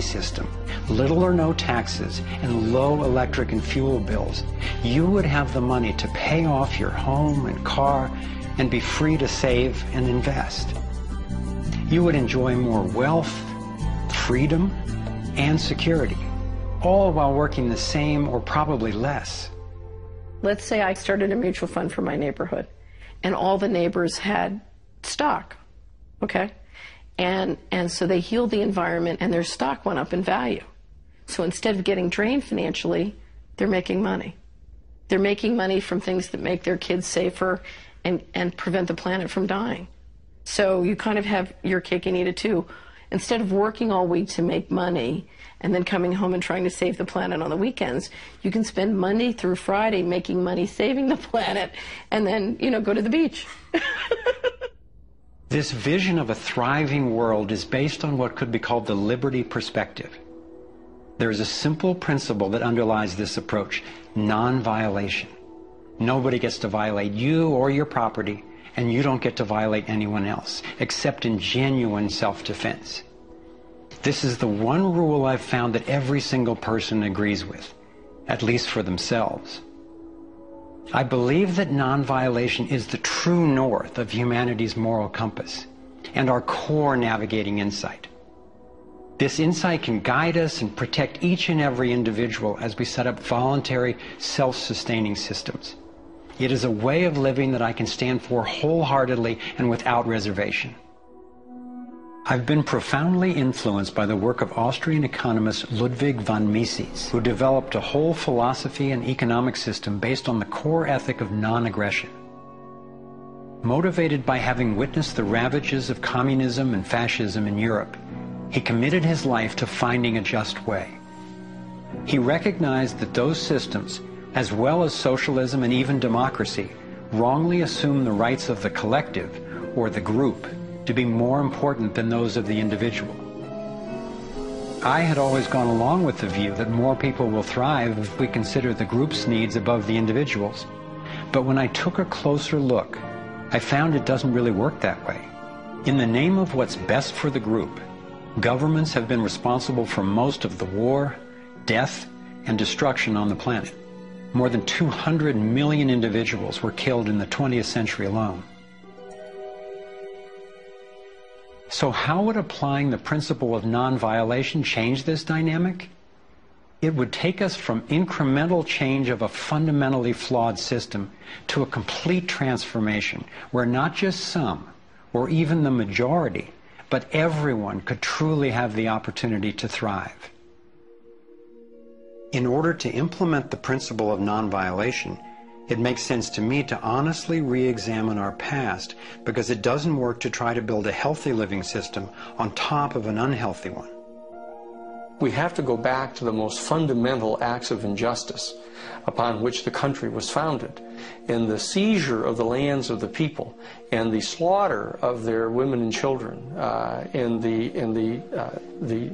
system, little or no taxes, and low electric and fuel bills, you would have the money to pay off your home and car and be free to save and invest. You would enjoy more wealth, freedom, and security, all while working the same or probably less. Let's say I started a mutual fund for my neighborhood, and all the neighbors had stock, okay? And so they healed the environment, and their stock went up in value. So instead of getting drained financially, they're making money. They're making money from things that make their kids safer and prevent the planet from dying. So you kind of have your cake and eat it too. Instead of working all week to make money and then coming home and trying to save the planet on the weekends, you can spend Monday through Friday making money saving the planet and then, go to the beach. This vision of a thriving world is based on what could be called the liberty perspective. There is a simple principle that underlies this approach: non-violation. Nobody gets to violate you or your property, and you don't get to violate anyone else, except in genuine self-defense. This is the one rule I've found that every single person agrees with, at least for themselves. I believe that non-violation is the true north of humanity's moral compass and our core navigating insight. This insight can guide us and protect each and every individual as we set up voluntary, self-sustaining systems. It is a way of living that I can stand for wholeheartedly and without reservation. I've been profoundly influenced by the work of Austrian economist Ludwig von Mises, who developed a whole philosophy and economic system based on the core ethic of non-aggression. Motivated by having witnessed the ravages of communism and fascism in Europe, he committed his life to finding a just way. He recognized that those systems, as well as socialism and even democracy, wrongly assume the rights of the collective, or the group, to be more important than those of the individual. I had always gone along with the view that more people will thrive if we consider the group's needs above the individual's. But when I took a closer look, I found it doesn't really work that way. In the name of what's best for the group, governments have been responsible for most of the war, death, and destruction on the planet. More than 200 million individuals were killed in the 20th century alone. So how would applying the principle of non-violation change this dynamic? It would take us from incremental change of a fundamentally flawed system to a complete transformation where not just some, or even the majority, but everyone could truly have the opportunity to thrive. In order to implement the principle of non-violation, it makes sense to me to honestly re-examine our past, because it doesn't work to try to build a healthy living system on top of an unhealthy one. We have to go back to the most fundamental acts of injustice upon which the country was founded, in the seizure of the lands of the people and the slaughter of their women and children, and the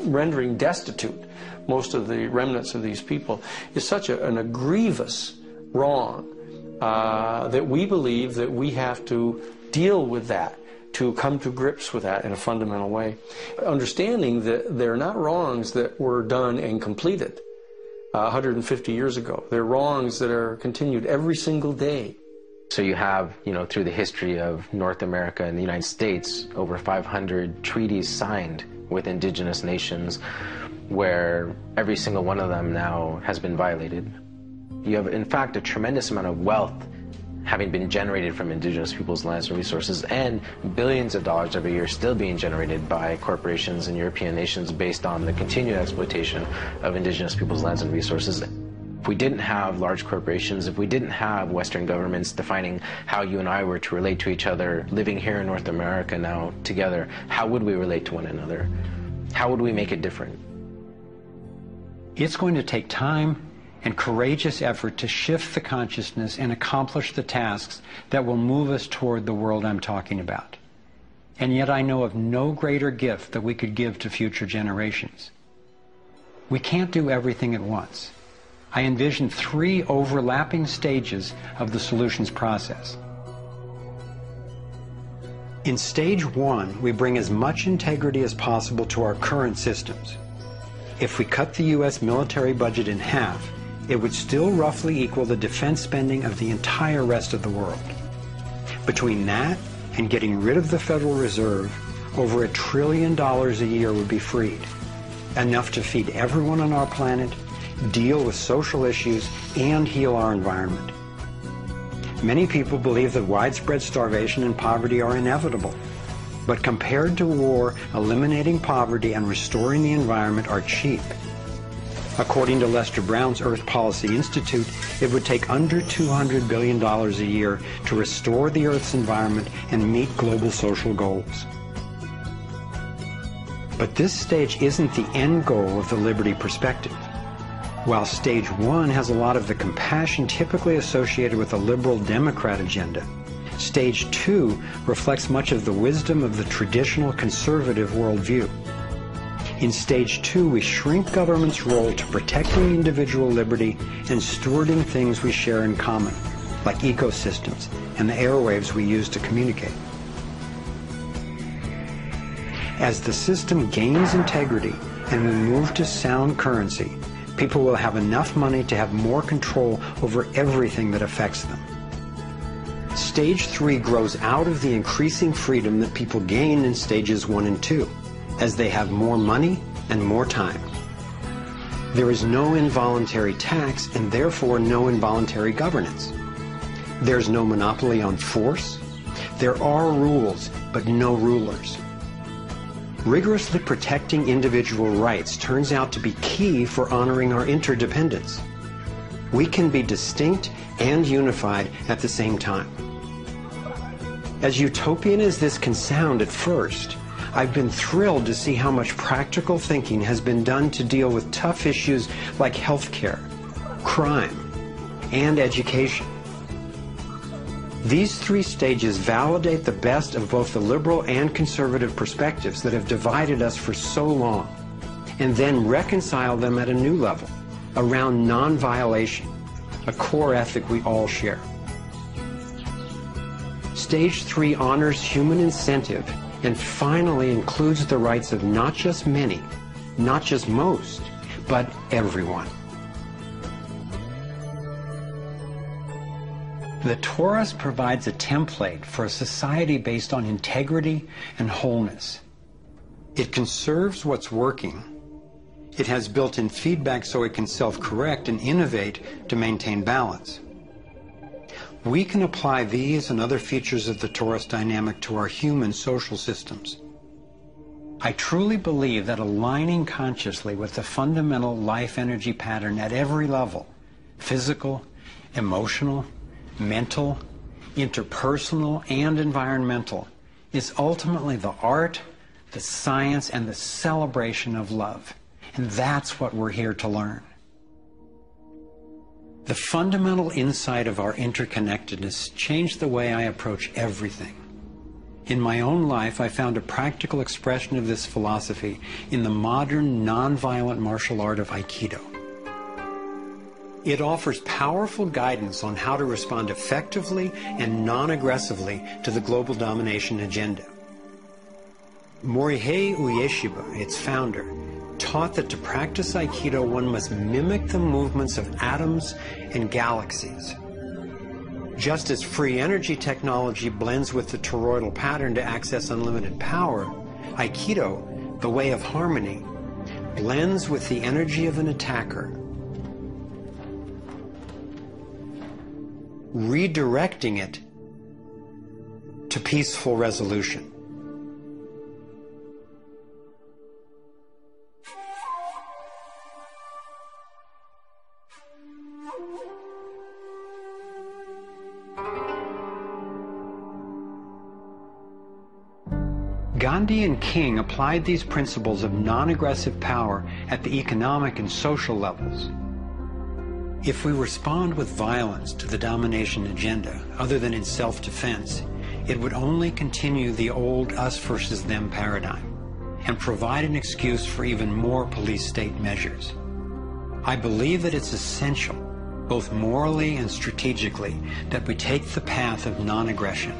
rendering destitute most of the remnants of these people, is such a grievous wrong that we believe that we have to deal with that, to come to grips with that in a fundamental way. Understanding that they're not wrongs that were done and completed 150 years ago. They're wrongs that are continued every single day. So you have, through the history of North America and the United States, over 500 treaties signed with indigenous nations where every single one of them now has been violated. You have, in fact, a tremendous amount of wealth having been generated from indigenous people's lands and resources, and billions of dollars every year still being generated by corporations and European nations based on the continued exploitation of indigenous people's lands and resources. If we didn't have large corporations, if we didn't have Western governments defining how you and I were to relate to each other, living here in North America now together, how would we relate to one another? How would we make it different? It's going to take time and courageous effort to shift the consciousness and accomplish the tasks that will move us toward the world I'm talking about. And yet I know of no greater gift that we could give to future generations. We can't do everything at once. I envision 3 overlapping stages of the solutions process. In stage 1, we bring as much integrity as possible to our current systems. If we cut the U.S. military budget in half, it would still roughly equal the defense spending of the entire rest of the world. Between that and getting rid of the Federal Reserve, over $1 trillion a year would be freed, enough to feed everyone on our planet, deal with social issues, and heal our environment. Many people believe that widespread starvation and poverty are inevitable, but compared to war, eliminating poverty and restoring the environment are cheap. According to Lester Brown's Earth Policy Institute, it would take under $200 billion a year to restore the Earth's environment and meet global social goals. But this stage isn't the end goal of the Liberty Perspective. While Stage 1 has a lot of the compassion typically associated with a liberal Democrat agenda, Stage 2 reflects much of the wisdom of the traditional conservative worldview. In Stage 2, we shrink government's role to protecting individual liberty and stewarding things we share in common, like ecosystems and the airwaves we use to communicate. As the system gains integrity and we move to sound currency, people will have enough money to have more control over everything that affects them. Stage 3 grows out of the increasing freedom that people gain in Stages 1 and 2, as they have more money and more time. There is no involuntary tax and therefore no involuntary governance. There's no monopoly on force. There are rules, but no rulers. Rigorously protecting individual rights turns out to be key for honoring our interdependence. We can be distinct and unified at the same time. As utopian as this can sound at first, I've been thrilled to see how much practical thinking has been done to deal with tough issues like healthcare, crime, and education. These 3 stages validate the best of both the liberal and conservative perspectives that have divided us for so long, and then reconcile them at a new level, around non-violation, a core ethic we all share. Stage 3 honors human incentive and finally includes the rights of not just many, not just most, but everyone. The Torus provides a template for a society based on integrity and wholeness. It conserves what's working. It has built-in feedback so it can self-correct and innovate to maintain balance. We can apply these and other features of the Torus dynamic to our human social systems. I truly believe that aligning consciously with the fundamental life energy pattern at every level, physical, emotional, mental, interpersonal, and environmental, is ultimately the art, the science, and the celebration of love. And that's what we're here to learn. The fundamental insight of our interconnectedness changed the way I approach everything. In my own life, I found a practical expression of this philosophy in the modern, nonviolent martial art of Aikido. It offers powerful guidance on how to respond effectively and non-aggressively to the global domination agenda. Morihei Ueshiba, its founder, taught that to practice Aikido one must mimic the movements of atoms and galaxies. Just as free energy technology blends with the toroidal pattern to access unlimited power, Aikido, the way of harmony, blends with the energy of an attacker, redirecting it to peaceful resolution. Gandhi and King applied these principles of non-aggressive power at the economic and social levels. If we respond with violence to the domination agenda, other than in self-defense, it would only continue the old us versus them paradigm and provide an excuse for even more police state measures. I believe that it's essential, both morally and strategically, that we take the path of non-aggression.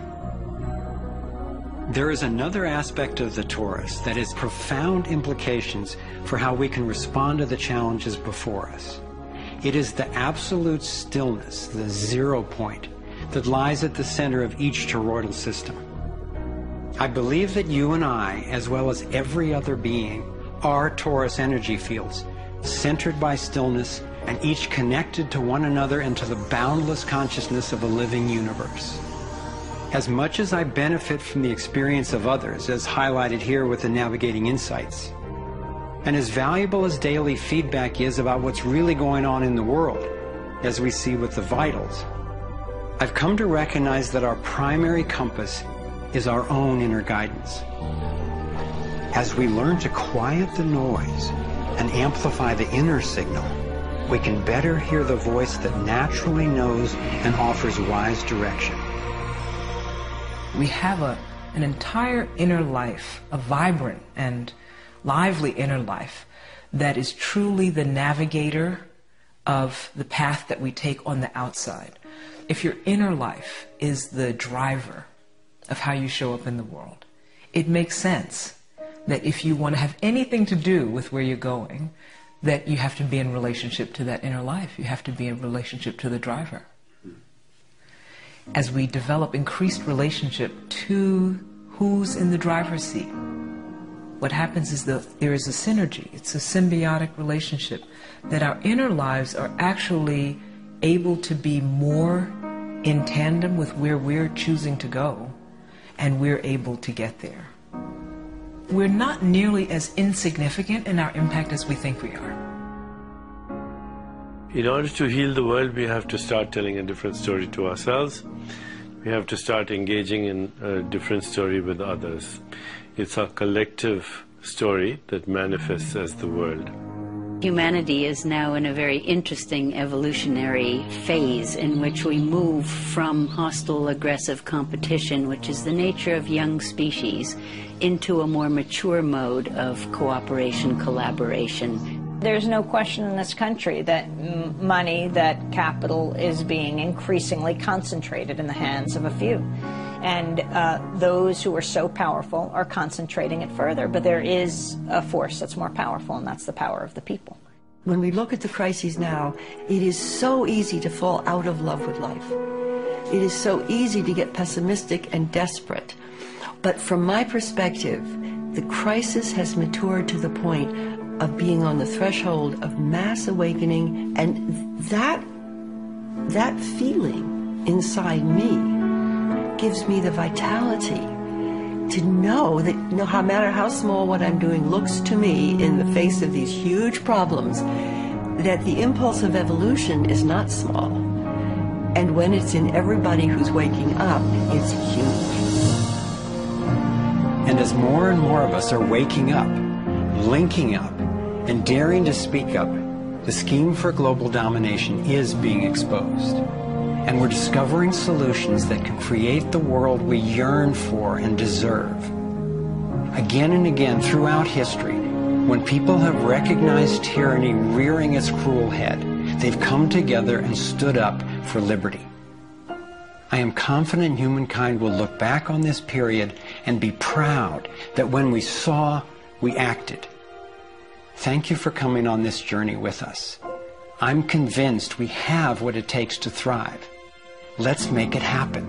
There is another aspect of the torus that has profound implications for how we can respond to the challenges before us. It is the absolute stillness, the 0 point, that lies at the center of each toroidal system. I believe that you and I, as well as every other being, are torus energy fields, centered by stillness and each connected to one another and to the boundless consciousness of a living universe. As much as I benefit from the experience of others, as highlighted here with the Navigating Insights, and as valuable as daily feedback is about what's really going on in the world, as we see with the vitals, I've come to recognize that our primary compass is our own inner guidance. As we learn to quiet the noise and amplify the inner signal, we can better hear the voice that naturally knows and offers wise direction. We have an entire inner life, a vibrant and lively inner life that is truly the navigator of the path that we take on the outside. If your inner life is the driver of how you show up in the world, it makes sense that if you want to have anything to do with where you're going, that you have to be in relationship to that inner life. You have to be in relationship to the driver. As we develop increased relationship to who's in the driver's seat, what happens is that there is a synergy. It's a symbiotic relationship, that our inner lives are actually able to be more in tandem with where we're choosing to go, and we're able to get there. We're not nearly as insignificant in our impact as we think we are. In order to heal the world, we have to start telling a different story to ourselves. We have to start engaging in a different story with others. It's our collective story that manifests as the world. Humanity is now in a very interesting evolutionary phase in which we move from hostile, aggressive competition, which is the nature of young species, into a more mature mode of cooperation, collaboration. There's no question in this country that money, that capital is being increasingly concentrated in the hands of a few. And those who are so powerful are concentrating it further. But there is a force that's more powerful, and that's the power of the people. When we look at the crises now, it is so easy to fall out of love with life. It is so easy to get pessimistic and desperate. But from my perspective, the crisis has matured to the point of being on the threshold of mass awakening, and that feeling inside me gives me the vitality to know that no matter how small what I'm doing looks to me in the face of these huge problems, that the impulse of evolution is not small. And when it's in everybody who's waking up, it's huge. And as more and more of us are waking up, linking up, and daring to speak up, the scheme for global domination is being exposed. And we're discovering solutions that can create the world we yearn for and deserve. Again and again throughout history, when people have recognized tyranny rearing its cruel head, they've come together and stood up for liberty. I am confident humankind will look back on this period and be proud that when we saw, we acted. Thank you for coming on this journey with us. I'm convinced we have what it takes to thrive. Let's make it happen.